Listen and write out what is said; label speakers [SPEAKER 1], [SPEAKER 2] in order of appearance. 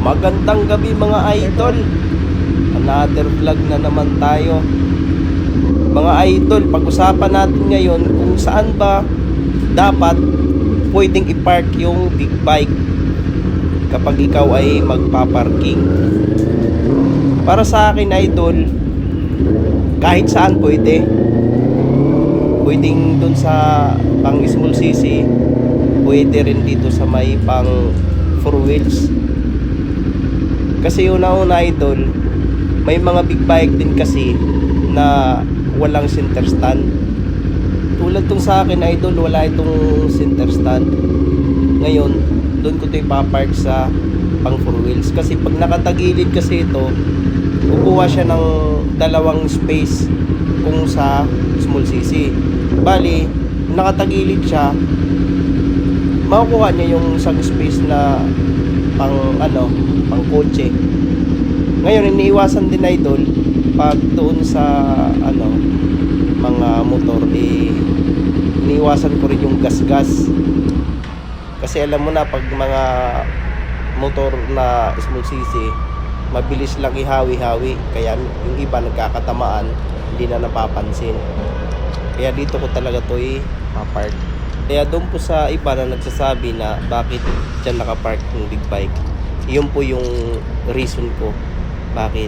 [SPEAKER 1] Magandang gabi mga idol. Another vlog na naman tayo. Mga idol, pag-usapan natin ngayon kung saan ba dapat pwedeng i-park yung big bike kapag ikaw ay magpaparking. Para sa akin idol, kahit saan pwede. Pwedeng dun sa pang small cc, pwede rin dito sa may pang 4 wheels. Kasi una-una idol, may mga big bike din kasi na walang center stand. Tulad tong sa akin idol, wala itong center stand. Ngayon, doon ko ito ipapark sa pang 4 wheels. Kasi pag nakatagilid kasi ito, kukuha siya ng dalawang space kung sa small cc. Bali, nakatagilid siya, makukuha niya yung isang space na pang kotse. Ngayon iniiwasan din idol pag doon sa mga motor, iniiwasan ko rin yung gas-gas. Kasi alam mo na pag mga motor na small cc, mabilis lang ihawi-hawi, kaya yung iba nagkakatamaan, hindi na napapansin. Kaya dito ko talaga to i-park. Kaya doon po sa iba na nagsasabi na bakit dyan nakapark yung big bike, yun po yung reason ko bakit